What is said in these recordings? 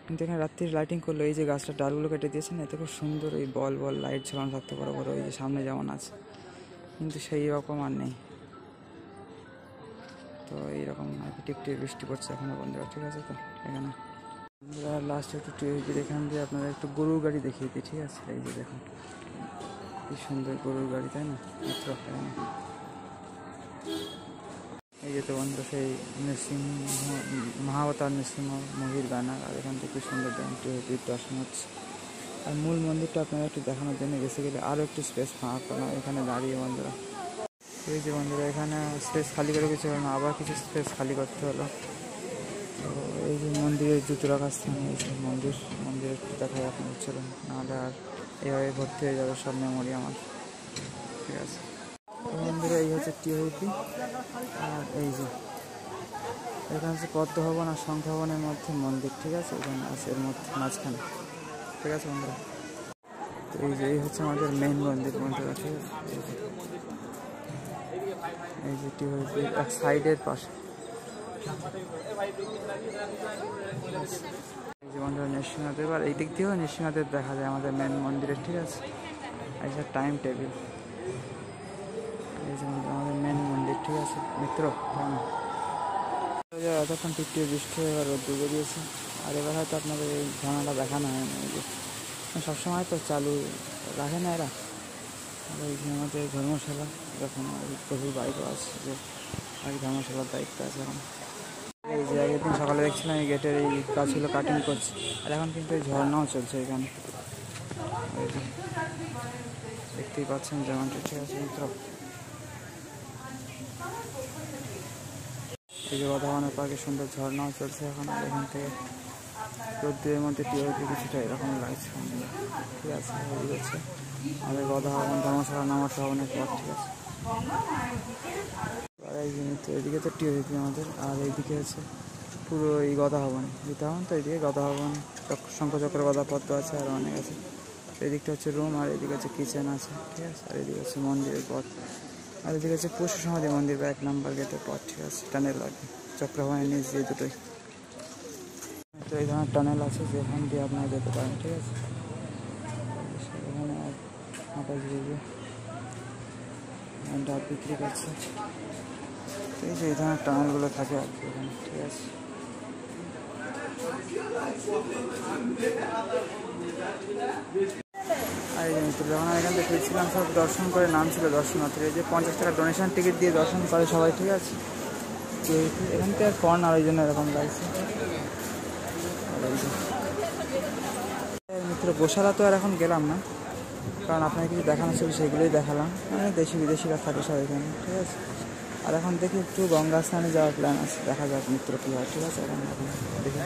কিন্তু এখানে রাত্রির লাইটিং করলো, এই যে গাছটার ডালগুলো কেটে দিয়েছেন, এতে খুব সুন্দর এই বল বল লাইট ঝোলানো থাকতে বড় বড়, ওই যে সামনে যেমন আছে, কিন্তু সেই রকম আর নেই। তো এইরকম আর কি টিপ টিপ বৃষ্টি পড়ছে এখনও বন্ধুরা, ঠিক আছে? তো এখানে বন্ধুরা লাস্ট একটু টিভির এখান দিয়ে আপনারা একটু গরুর গাড়ি দেখিয়ে দিই, ঠিক আছে? এই যে দেখুন কি সুন্দর গরুর গাড়ি, তাই না মিত্র? এই যে তো বন্ধুরা সেই নৃসিংহ মহাবতার নৃসিংহ মুভির ব্যানার, আর এখান থেকে সুন্দর টিভির দর্শন হচ্ছে। আর মূল মন্দিরটা আপনারা একটু দেখানোর জন্য গেছে গেলে আরও একটু স্পেস ফাঁকা করলাম এখানে দাঁড়িয়ে বন্ধুরা। এই যে বন্ধুরা এখানে স্পেস খালি করে কিছু হলো না, আবার কিছু স্পেস খালি করতে হলো। তো এই যে মন্দিরের জুতো রাখার স্থান, এই যে মন্দির একটু দেখা যায় আপনাদের, চলুন, নাহলে আর এইভাবে ভর্তি হয়ে যাবে সব মেমোরি আমার, ঠিক আছে? তো মন্দিরে এই হচ্ছে টিওপি, আর এই যে এখানে হচ্ছে পদ্মভবন আর শঙ্খভবনের মধ্যে মন্দির, ঠিক আছে? এখানে আছে এর মধ্যে মাঝখানে, ঠিক আছে বন্ধুরা? তো এই যে এই হচ্ছে আমাদের মেইন মন্দির বন্ধুরা, ঠিক আছে? এই যে টিওপির এক সাইডের পাশে এই যে বন্ধুরা নৃসিংহদেব, আর এই দিক দিয়েও নৃসিংহদেব দেখা যায় আমাদের মেন মন্দিরের, ঠিক আছে? এই যে টাইম টেবিল, এই যে আমাদের মেন মন্দির, ঠিক আছে মিত্র? এতক্ষণ টিপটিপ বৃষ্টি হয়ে এবার রোদ্দুর বেরিয়েছে, আর এবার হয়তো আপনাদের এই ঝর্ণাটা দেখানো হয় না, এই যে সবসময় তো চালু রাখে না এরা। আর এই যে আমাদের ধর্মশালা, যখন ওই প্রভুর বাইকও আছে, যে আর ধর্মশালার দায়িত্ব আছে এখন। এই যে আগের দিন সকালে দেখছিলাম এই গেটের এই গাছগুলো কাটিং করছে, আর এখন কিন্তু এই ঝর্ণাও চলছে এখানে, এই যে দেখতেই পাচ্ছেন যেমনটা, ঠিক আছে মিত্র? এই যে গদাবানের পার্কে সুন্দর ঝর্ণাও চলছে এখন, আর এখান থেকে রোদ্দুরের মধ্যে টিওপি কিছুটা এরকম লাগছে, ঠিক আছে? এই হচ্ছে আমাদের গদাভবন ধর্মশালা নামটা ভবনের পর, ঠিক আছে? আর এই যে মিত্র এদিকে তো টিওপি আমাদের, আর এইদিকে হচ্ছে পুরো এই গদাভবন, গীতাভবন, তো এইদিকে গদাভবন, শঙ্খচক্র গদাপদ্ম আছে, আর অনেক আছে। এদিকটা হচ্ছে রুম, আর এদিকে হচ্ছে কিচেন আছে, ঠিক আছে? আর এদিকে হচ্ছে মন্দিরের পথ, আর এদিকে হচ্ছে পশু সমাধি মন্দির বা 1 নম্বর গেটের পথ, ঠিক আছে? টানেল আর কি, চক্রভবনের নিচ দিয়ে দুটোই। তো এই ধরনের টানেল আছে যেখান দিয়ে আপনারা যেতে পারেন, ঠিক আছে? সেখানে মাতাজি ডাব বিক্রি করছে, এই যে এই ধরনের টানেলগুলো থাকে আর কি এখানে, ঠিক আছে? আর এই যে মিত্র যখন আমি এখান থেকে ফিরছিলাম, সব দর্শন করে নাম ছিল দর্শনার্থী, এই যে 50 টাকা ডোনেশন টিকিট দিয়ে দর্শন করে সবাই, ঠিক আছে? এখান থেকে আর কর্ন, আর ওই জন্য এরকম লাগছে। মিত্র গোশালা তো আর এখন গেলাম না, কারণ আপনাকে কিছু দেখানো ছিল সেগুলোই দেখালাম, মানে দেশি বিদেশিরা থাকে সব এখানে, ঠিক আছে? আর এখন দেখি একটু গঙ্গা স্নানে যাওয়ার প্ল্যান আছে, দেখা যাক মিত্র কী হয়, ঠিক আছে? এখন দেখি।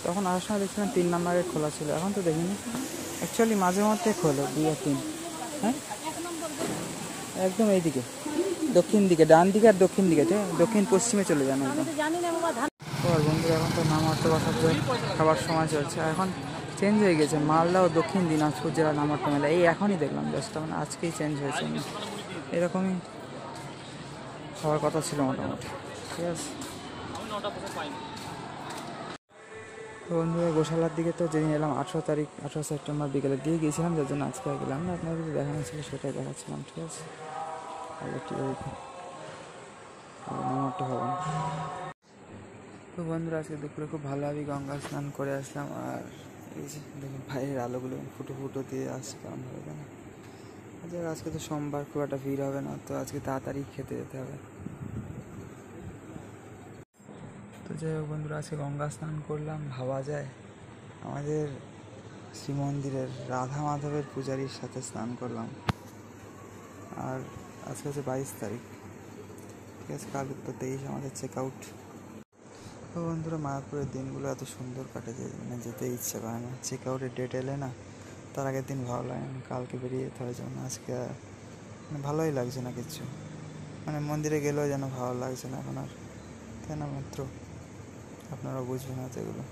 তখন আসার সময় দেখছিলাম 3 নম্বর গেট খোলা ছিল, এখন তো দেখিনি। অ্যাকচুয়ালি মাঝে মধ্যে খোলে 2 আর 3, হ্যাঁ একদম এইদিকে দক্ষিণ দিকে, ডান দিকে আর দক্ষিণ দিকে, ঠিক আছে? দক্ষিণ পশ্চিমে চলে যান একদম। আর বন্ধুরা এখন তো নামহট্টা বাসাতে খাবার সময় চলছে, এখন চেঞ্জ হয়ে গেছে, মালদা ও দক্ষিণ দিনাজপুর জেলা নামহট্টা মেলা, এই এখনই দেখলাম জাস্ট, মানে আজকেই চেঞ্জ হয়েছে, এরকমই হওয়ার কথা ছিল মোটামুটি, ঠিক আছে? তো বন্ধুরা গোশালার দিকে তো যেদিন এলাম 18 সেপ্টেম্বর বিকেলের দিকে গিয়েছিলাম, যার জন্য আজকে গেলাম না, আপনাদের যদি দেখানো ছিল সেটাই দেখাচ্ছিলাম, ঠিক আছে? নামহট্টা ভবন। তো বন্ধুরা আজকে দুপুরে খুব ভালোভাবে গঙ্গা স্নান করে আসলাম, আর এই যে দেখুন বাইরের আলোগুলো ফুটো ফুটো দিয়ে আসছে কেমন হবে, কেন? আজকে তো সোমবার, খুব একটা ভিড় হবে না, তো আজকে তাড়াতাড়ি খেতে যেতে হবে। তো যাই হোক বন্ধুরা, আজকে গঙ্গা স্নান করলাম, ভাবা যায় আমাদের শ্রীমন্দিরের রাধা মাধবের পূজারীর সাথে স্নান করলাম। আর আজকে হচ্ছে 22 তারিখ, ঠিক আছে? কাল তো 23 আমাদের চেক আউট। তো বন্ধুরা মায়াপুরের দিনগুলো এত সুন্দর কাটে যে মানে যেতে ইচ্ছে করে না, চেক আউটের ডেট এলে না তার আগের দিন ভালো লাগে না, কালকে বেরিয়ে যেতে হয়, যেমন আজকে মানে ভালোই লাগছে না কিচ্ছু, মানে মন্দিরে গেলেও যেন ভালো লাগছে না এখন আর, তাই না মিত্র? আপনারা বুঝবেন না তো এগুলো।